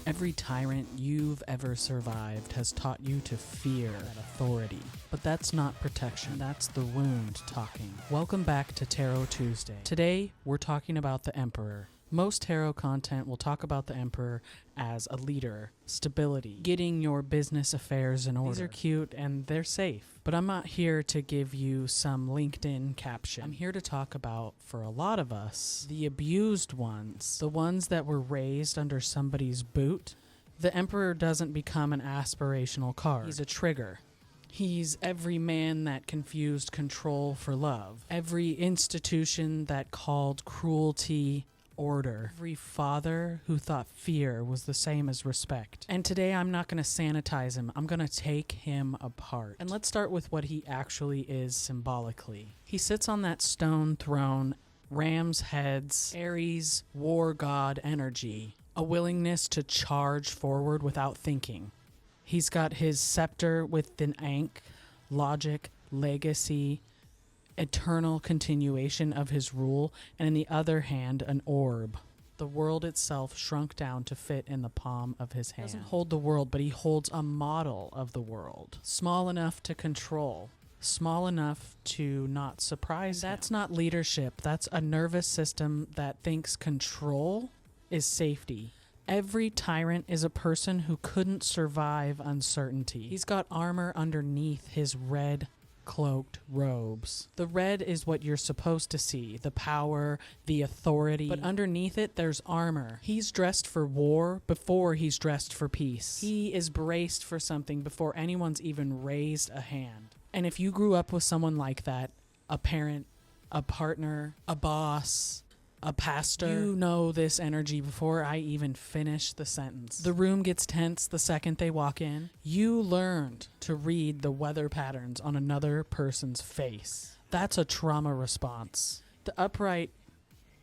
Every tyrant you've ever survived has taught you to fear that authority. But that's not protection, that's the wound talking. Welcome back to Tarot Tuesday. Today, we're talking about the Emperor. Most tarot content will talk about the Emperor as a leader, stability, getting your business affairs in order. These are cute and they're safe, but I'm not here to give you some LinkedIn caption. I'm here to talk about, for a lot of us, the abused ones, the ones that were raised under somebody's boot. The Emperor doesn't become an aspirational card. He's a trigger. He's every man that confused control for love, every institution that called cruelty order, every father who thought fear was the same as respect. And today I'm not going to sanitize him, I'm going to take him apart. And let's start with what he actually is symbolically. He sits on that stone throne, ram's heads, Aries, war god energy, a willingness to charge forward without thinking. He's got his scepter with an ankh, logic, legacy, eternal continuation of his rule, and in the other hand, an orb. The world itself shrunk down to fit in the palm of his hand. He doesn't hold the world, but he holds a model of the world. Small enough to control. Small enough to not surprise him. That's not leadership. That's a nervous system that thinks control is safety. Every tyrant is a person who couldn't survive uncertainty. He's got armor underneath his red cloaked robes. The red is what you're supposed to see, the power, the authority, but underneath it there's armor. He's dressed for war before he's dressed for peace. He is braced for something before anyone's even raised a hand. And if you grew up with someone like that, a parent, a partner, a boss, a pastor, you know this energy before I even finish the sentence. The room gets tense the second they walk in. You learned to read the weather patterns on another person's face. That's a trauma response. The upright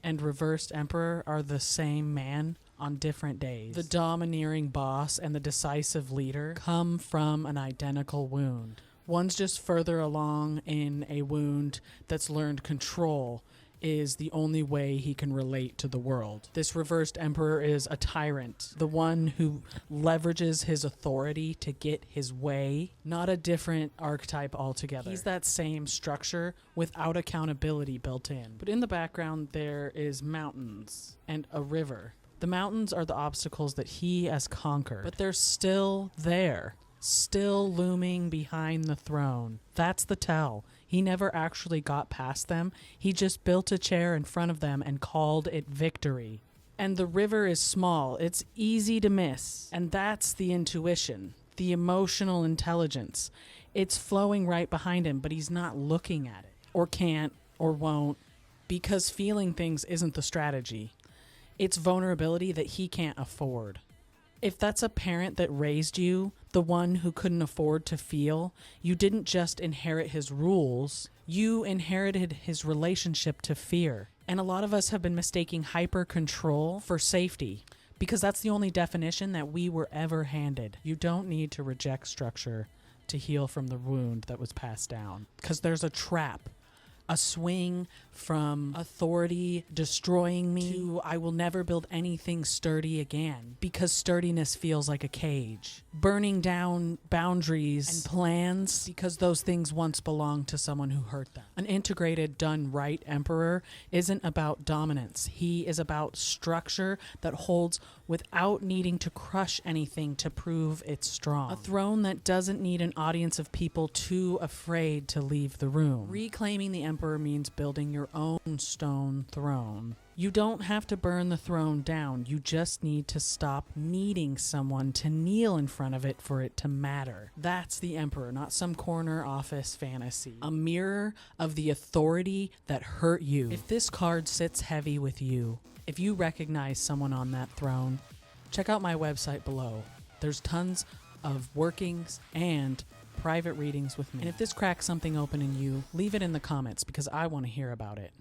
and reversed emperor are the same man on different days. The domineering boss and the decisive leader come from an identical wound. One's just further along in a wound that's learned control is the only way he can relate to the world. This reversed emperor is a tyrant, the one who leverages his authority to get his way, not a different archetype altogether. He's that same structure without accountability built in. But in the background there is mountains and a river. The mountains are the obstacles that he has conquered, but they're still there, still looming behind the throne. That's the tell. He never actually got past them. He just built a chair in front of them and called it victory. And the river is small. It's easy to miss. And that's the intuition, the emotional intelligence. It's flowing right behind him, but he's not looking at it, or can't, or won't, because feeling things isn't the strategy. It's vulnerability that he can't afford. If that's a parent that raised you, the one who couldn't afford to feel, you didn't just inherit his rules, you inherited his relationship to fear. And a lot of us have been mistaking hypercontrol for safety, because that's the only definition that we were ever handed. You don't need to reject structure to heal from the wound that was passed down, because there's a trap. A swing from authority destroying me to I will never build anything sturdy again, because sturdiness feels like a cage. Burning down boundaries and plans because those things once belonged to someone who hurt them. An integrated, done right emperor isn't about dominance. He is about structure that holds without needing to crush anything to prove it's strong. A throne that doesn't need an audience of people too afraid to leave the room. Reclaiming the emperor means building your own stone throne. You don't have to burn the throne down. You just need to stop needing someone to kneel in front of it for it to matter. That's the emperor, not some corner office fantasy. A mirror of the authority that hurt you. If this card sits heavy with you, if you recognize someone on that throne, check out my website below. There's tons of workings and private readings with me. And if this cracks something open in you, leave it in the comments because I want to hear about it.